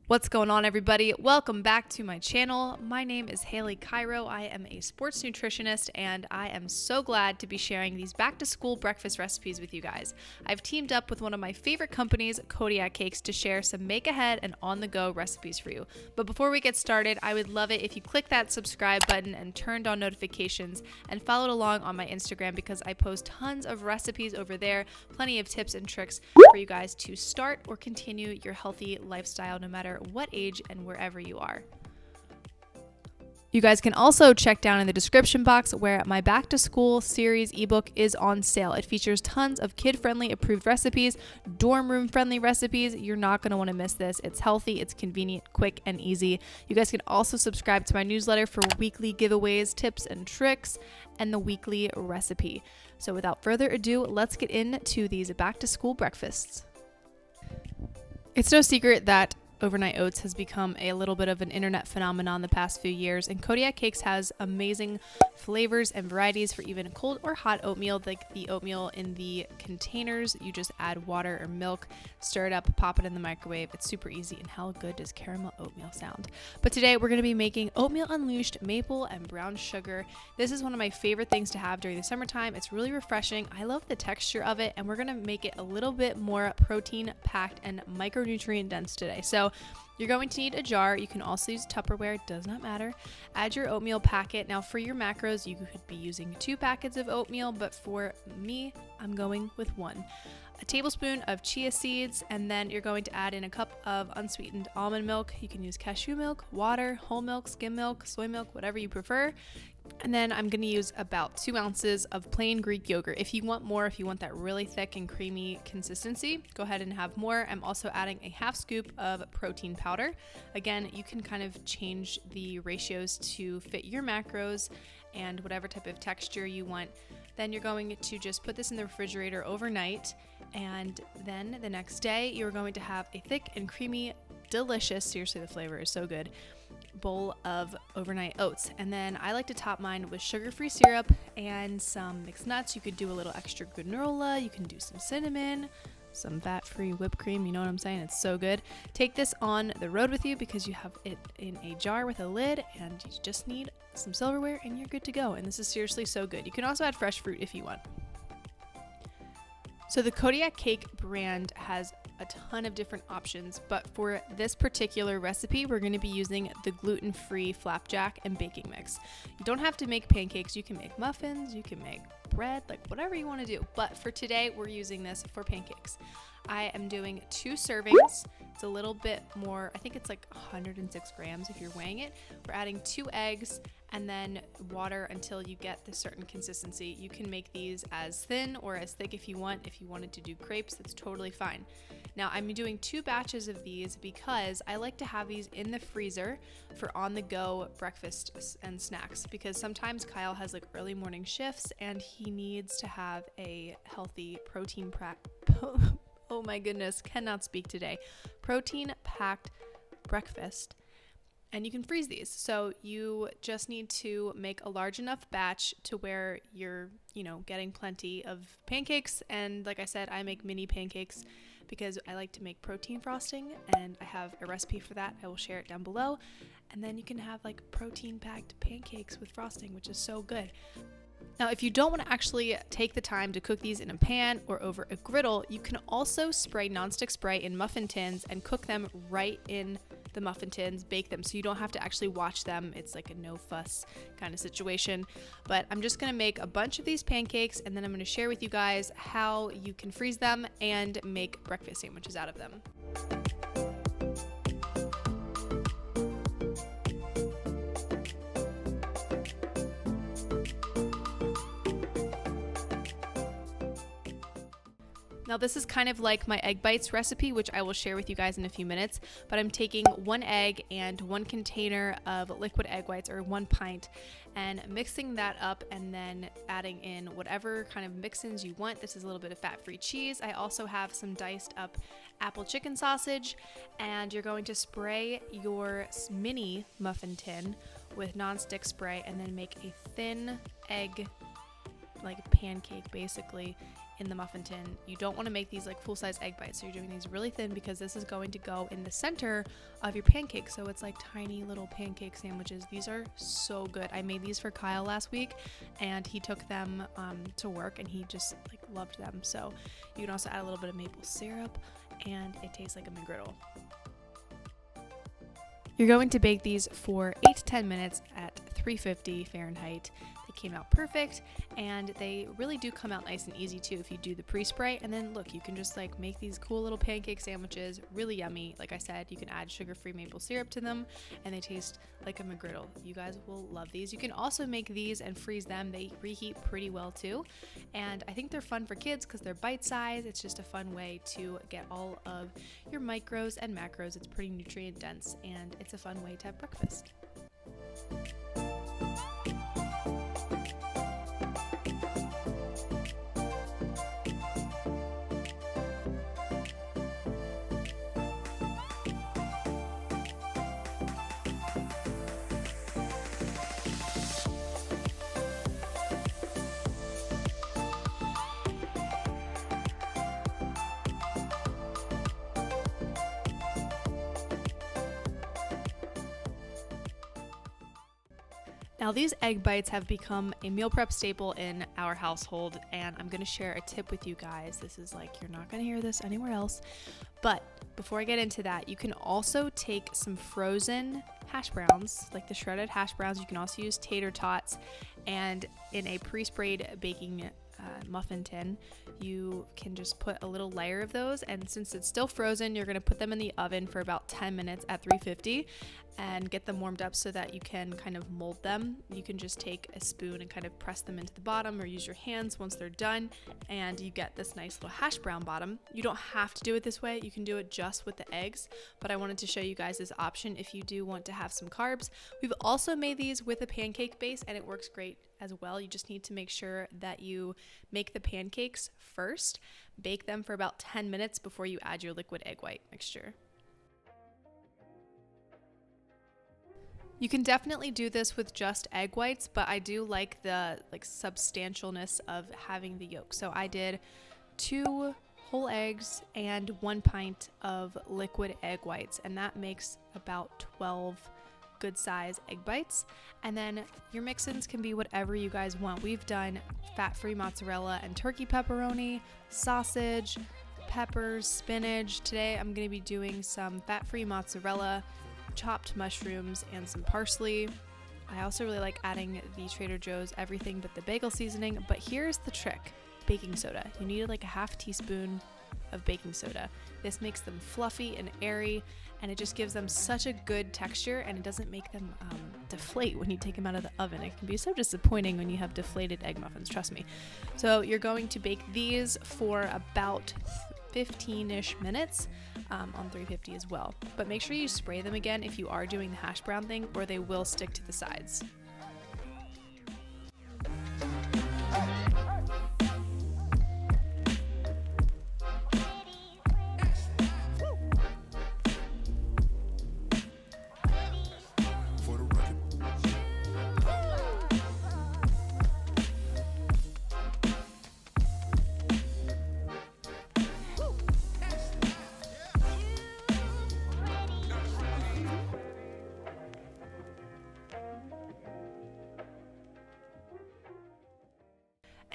What's going on, everybody? Welcome back to my channel. My name is Haley Cairo. I am a sports nutritionist, and I am so glad to be sharing these back-to-school breakfast recipes with you guys. I've teamed up with one of my favorite companies, Kodiak Cakes, to share some make-ahead and on-the-go recipes for you. But before we get started, I would love it if you click that subscribe button and turned on notifications and followed along on my Instagram, because I post tons of recipes over there, plenty of tips and tricks for you guys to start or continue your healthy lifestyle, no matter what age and wherever you are. You guys can also check down in the description box where my back to school series ebook is on sale. It features tons of kid-friendly approved recipes, dorm room friendly recipes. You're not going to want to miss this. It's healthy, it's convenient, quick, and easy. You guys can also subscribe to my newsletter for weekly giveaways, tips and tricks, and the weekly recipe. So without further ado, let's get into these back to school breakfasts. It's no secret that overnight oats has become a little bit of an internet phenomenon the past few years, and Kodiak Cakes has amazing flavors and varieties for even cold or hot oatmeal. Like the oatmeal in the containers, you just add water or milk, stir it up, pop it in the microwave. It's super easy, and how good does caramel oatmeal sound? But today we're going to be making oatmeal unleashed maple and brown sugar. This is one of my favorite things to have during the summertime. It's really refreshing. I love the texture of it, and we're going to make it a little bit more protein packed and micronutrient dense today. So you're going to need a jar. You can also use Tupperware, it does not matter. Add your oatmeal packet. Now for your macros, you could be using 2 packets of oatmeal, but for me, I'm going with 1. A tablespoon of chia seeds, and then you're going to add in a cup of unsweetened almond milk. You can use cashew milk, water, whole milk, skim milk, soy milk, whatever you prefer. And then I'm going to use about 2 ounces of plain Greek yogurt. If you want more, if you want that really thick and creamy consistency, go ahead and have more. I'm also adding a half scoop of protein powder. Again, you can kind of change the ratios to fit your macros and whatever type of texture you want. Then you're going to just put this in the refrigerator overnight, and then the next day you're going to have a thick and creamy, delicious, seriously the flavor is so good, bowl of overnight oats. And then I like to top mine with sugar-free syrup and some mixed nuts. You could do a little extra granola, you can do some cinnamon, some fat-free whipped cream, you know what I'm saying? It's so good. Take this on the road with you because you have it in a jar with a lid, and you just need some silverware and you're good to go. And this is seriously so good. You can also add fresh fruit if you want. So the Kodiak Cake brand has a ton of different options, but for this particular recipe, we're going to be using the gluten-free flapjack and baking mix. You don't have to make pancakes. You can make muffins, you can make bread, like whatever you want to do. But for today, we're using this for pancakes. I am doing 2 servings. It's a little bit more, I think it's like 106 grams if you're weighing it. We're adding 2 eggs and then water until you get the certain consistency. You can make these as thin or as thick if you want. If you wanted to do crepes, that's totally fine. Now I'm doing 2 batches of these because I like to have these in the freezer for on-the-go breakfast and snacks, because sometimes Kyle has like early morning shifts and he needs to have a healthy protein oh my goodness, cannot speak today. Protein-packed breakfast. And you can freeze these. So you just need to make a large enough batch to where you're, getting plenty of pancakes. And like I said, I make mini pancakes because I like to make protein frosting, and I have a recipe for that. I will share it down below. And then you can have like protein-packed pancakes with frosting, which is so good. Now, if you don't want to actually take the time to cook these in a pan or over a griddle, you can also spray nonstick spray in muffin tins and cook them right in the muffin tins, bake them, so you don't have to actually watch them. It's like a no fuss kind of situation. But I'm just going to make a bunch of these pancakes, and then I'm going to share with you guys how you can freeze them and make breakfast sandwiches out of them. Now this is kind of like my egg bites recipe, which I will share with you guys in a few minutes, but I'm taking 1 egg and 1 container of liquid egg whites, or 1 pint, and mixing that up and then adding in whatever kind of mix-ins you want. This is a little bit of fat-free cheese. I also have some diced up apple chicken sausage, and you're going to spray your mini muffin tin with nonstick spray and then make a thin egg, like pancake basically, in the muffin tin. You don't want to make these like full-size egg bites, so you're doing these really thin because this is going to go in the center of your pancake. So it's like tiny little pancake sandwiches. These are so good. I made these for Kyle last week and he took them to work and he just like loved them. So you can also add a little bit of maple syrup and it tastes like a McGriddle. You're going to bake these for 8 to 10 minutes at 350 Fahrenheit. They came out perfect, and they really do come out nice and easy too if you do the pre-spray. And then look, you can just like make these cool little pancake sandwiches, really yummy. Like I said, you can add sugar-free maple syrup to them and they taste like a McGriddle. You guys will love these. You can also make these and freeze them. They reheat pretty well too. And I think they're fun for kids because they're bite-sized. It's just a fun way to get all of your micros and macros. It's pretty nutrient dense and it's a fun way to have breakfast. Now these egg bites have become a meal prep staple in our household, and I'm going to share a tip with you guys. This is like, you're not going to hear this anywhere else. But before I get into that, you can also take some frozen hash browns, like the shredded hash browns. You can also use tater tots, and in a pre-sprayed baking muffin tin, you can just put a little layer of those, and since it's still frozen, you're going to put them in the oven for about 10 minutes at 350 and get them warmed up so that you can kind of mold them. You can just take a spoon and kind of press them into the bottom or use your hands once they're done, and you get this nice little hash brown bottom. You don't have to do it this way. You can do it just with the eggs, but I wanted to show you guys this option if you do want to have some carbs. We've also made these with a pancake base and it works great as well. You just need to make sure that you make the pancakes first, bake them for about 10 minutes before you add your liquid egg white mixture. You can definitely do this with just egg whites, but I do like the substantialness of having the yolk. So I did 2 whole eggs and 1 pint of liquid egg whites, and that makes about 12 good size egg bites. And then your mix-ins can be whatever you guys want. We've done fat-free mozzarella and turkey pepperoni, sausage, peppers, spinach. Today I'm going to be doing some fat-free mozzarella, chopped mushrooms, and some parsley. I also really like adding the Trader Joe's everything but the bagel seasoning, but here's the trick: baking soda. You need like a half teaspoon of baking soda. This makes them fluffy and airy, and it just gives them such a good texture, and it doesn't make them deflate when you take them out of the oven. It can be so disappointing when you have deflated egg muffins, trust me. So you're going to bake these for about 15-ish minutes on 350 as well. But make sure you spray them again if you are doing the hash brown thing, or they will stick to the sides.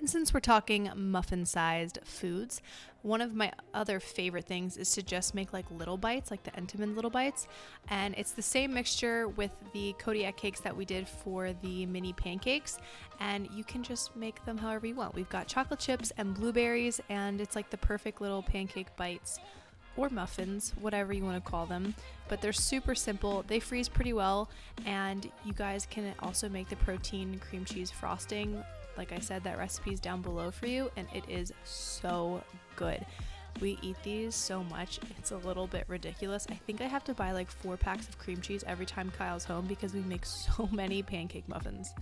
And since we're talking muffin-sized foods, one of my other favorite things is to just make like little bites, like the Entenmann little bites. And it's the same mixture with the Kodiak cakes that we did for the mini pancakes. And you can just make them however you want. We've got chocolate chips and blueberries, and it's like the perfect little pancake bites or muffins, whatever you want to call them. But they're super simple. They freeze pretty well. And you guys can also make the protein cream cheese frosting. Like I said, that recipe is down below for you, and it is so good. We eat these so much, it's a little bit ridiculous. I think I have to buy like 4 packs of cream cheese every time Kyle's home because we make so many pancake muffins.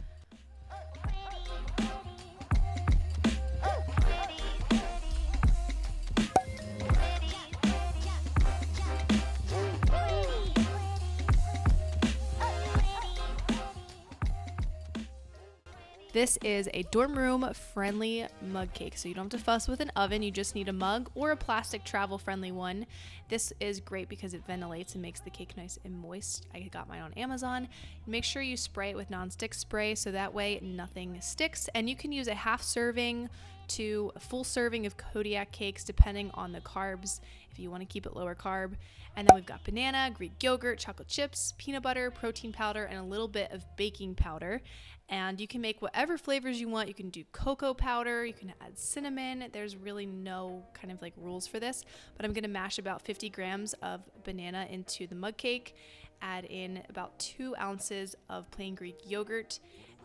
This is a dorm room friendly mug cake, so you don't have to fuss with an oven. You just need a mug or a plastic travel friendly one. This is great because it ventilates and makes the cake nice and moist. I got mine on Amazon. Make sure you spray it with nonstick spray so that way nothing sticks, and you can use a half serving to a full serving of Kodiak cakes depending on the carbs if you want to keep it lower carb. And then we've got banana, Greek yogurt, chocolate chips, peanut butter, protein powder, and a little bit of baking powder. And you can make whatever flavors you want. You can do cocoa powder, you can add cinnamon. There's really no kind of like rules for this, but I'm gonna mash about 50 grams of banana into the mug cake, add in about 2 ounces of plain Greek yogurt,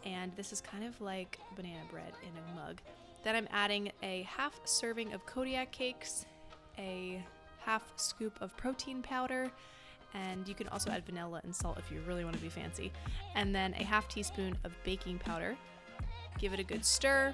and this is kind of like banana bread in a mug. Then I'm adding a half serving of Kodiak cakes, a half scoop of protein powder, and you can also add vanilla and salt if you really want to be fancy, and then a half teaspoon of baking powder. Give it a good stir.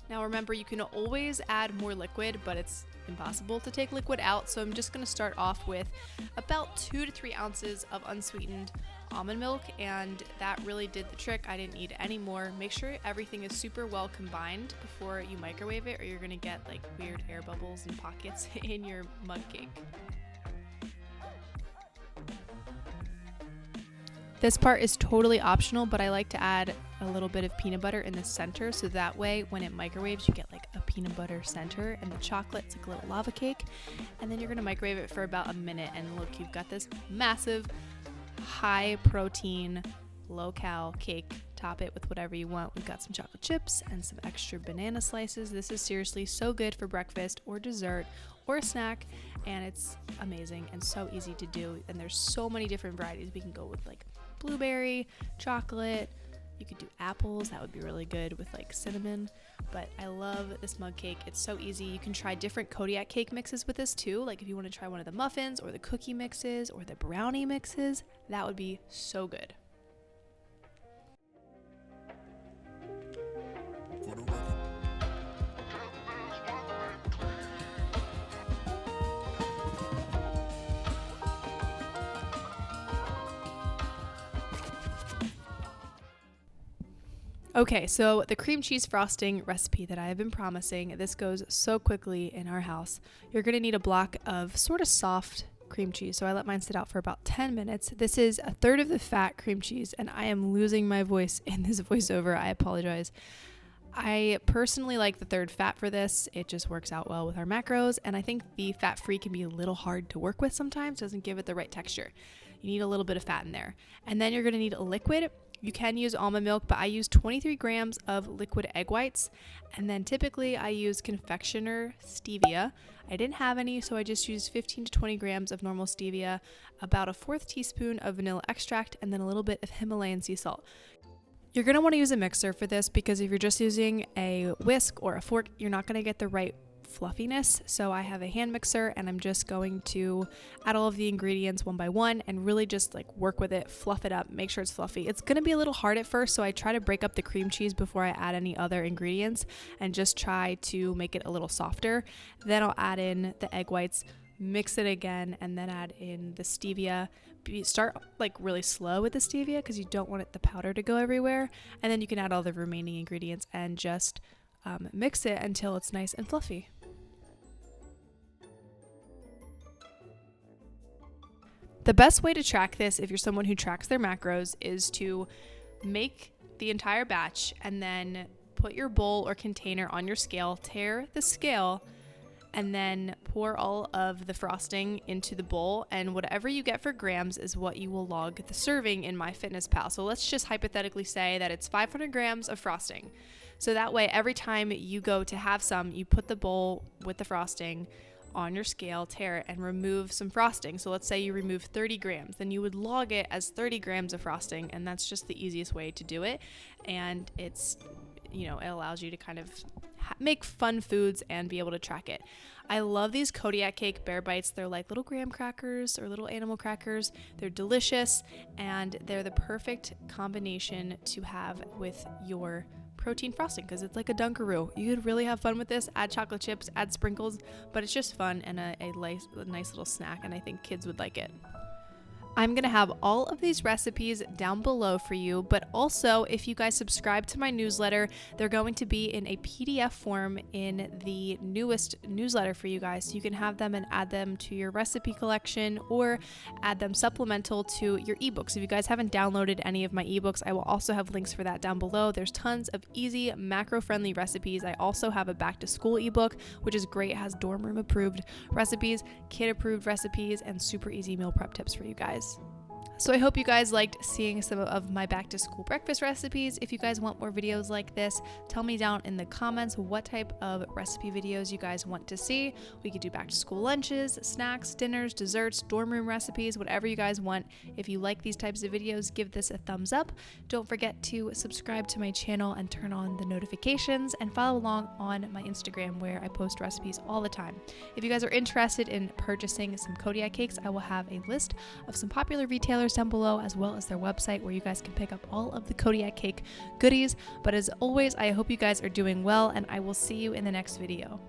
Now remember, you can always add more liquid, but it's impossible to take liquid out, so I'm just going to start off with about 2 to 3 ounces of unsweetened almond milk, and that really did the trick. I didn't need any more. Make sure everything is super well combined before you microwave it, or you're going to get like weird air bubbles and pockets in your mug cake. This part is totally optional, but I like to add a little bit of peanut butter in the center, so that way when it microwaves you get like a peanut butter center, and the chocolate's like a little lava cake. And then you're gonna microwave it for about a minute, and look, you've got this massive high protein low cal cake. Top it with whatever you want. We've got some chocolate chips and some extra banana slices. This is seriously so good for breakfast or dessert or a snack, and it's amazing and so easy to do. And there's so many different varieties. We can go with like blueberry, chocolate, you could do apples, that would be really good with like cinnamon. But I love this mug cake. It's so easy. You can try different Kodiak cake mixes with this too, like if you want to try one of the muffins or the cookie mixes or the brownie mixes, that would be so good. Okay, so the cream cheese frosting recipe that I have been promising, this goes so quickly in our house. You're going to need a block of sort of soft cream cheese, so I let mine sit out for about 10 minutes. This is a third of the fat cream cheese, and I am losing my voice in this voiceover. I apologize. I personally like the third fat for this. It just works out well with our macros, and I think the fat-free can be a little hard to work with sometimes. It doesn't give it the right texture. You need a little bit of fat in there. And then you're going to need a liquid. You can use almond milk, but I use 23 grams of liquid egg whites. And then typically I use confectioner stevia. I didn't have any, so I just used 15 to 20 grams of normal stevia, about a 1/4 teaspoon of vanilla extract, and then a little bit of Himalayan sea salt. You're going to want to use a mixer for this, because if you're just using a whisk or a fork, you're not going to get the right fluffiness. So I have a hand mixer, and I'm just going to add all of the ingredients one by one and really just like work with it, fluff it up, make sure it's fluffy. It's going to be a little hard at first, so I try to break up the cream cheese before I add any other ingredients and just try to make it a little softer. Then I'll add in the egg whites, mix it again, and then add in the stevia. Start like really slow with the stevia because you don't want the powder to go everywhere, and then you can add all the remaining ingredients and just mix it until it's nice and fluffy. The best way to track this, if you're someone who tracks their macros, is to make the entire batch and then put your bowl or container on your scale, tear the scale, and then pour all of the frosting into the bowl, and whatever you get for grams is what you will log the serving in MyFitnessPal. So let's just hypothetically say that it's 500 grams of frosting. So that way, every time you go to have some, you put the bowl with the frosting on your scale, tear it, and remove some frosting. So let's say you remove 30 grams, then you would log it as 30 grams of frosting, and that's just the easiest way to do it. And it's, it allows you to kind of make fun foods and be able to track it. I love these Kodiak cake bear bites. They're like little graham crackers or little animal crackers. They're delicious, and they're the perfect combination to have with your protein frosting, because it's like a Dunkaroo. You could really have fun with this. Add chocolate chips, add sprinkles, but it's just fun and a nice little snack, and I think kids would like it. I'm going to have all of these recipes down below for you, but also if you guys subscribe to my newsletter, they're going to be in a PDF form in the newest newsletter for you guys. So you can have them and add them to your recipe collection or add them supplemental to your ebooks. If you guys haven't downloaded any of my ebooks, I will also have links for that down below. There's tons of easy macro-friendly recipes. I also have a back to school ebook, which is great. It has dorm room approved recipes, kid approved recipes, and super easy meal prep tips for you guys. So I hope you guys liked seeing some of my back to school breakfast recipes. If you guys want more videos like this, tell me down in the comments what type of recipe videos you guys want to see. We could do back to school lunches, snacks, dinners, desserts, dorm room recipes, whatever you guys want. If you like these types of videos, give this a thumbs up. Don't forget to subscribe to my channel and turn on the notifications, and follow along on my Instagram where I post recipes all the time. If you guys are interested in purchasing some Kodiak cakes, I will have a list of some popular retailers down below, as well as their website where you guys can pick up all of the Kodiak cake goodies. But as always, I hope you guys are doing well, and I will see you in the next video.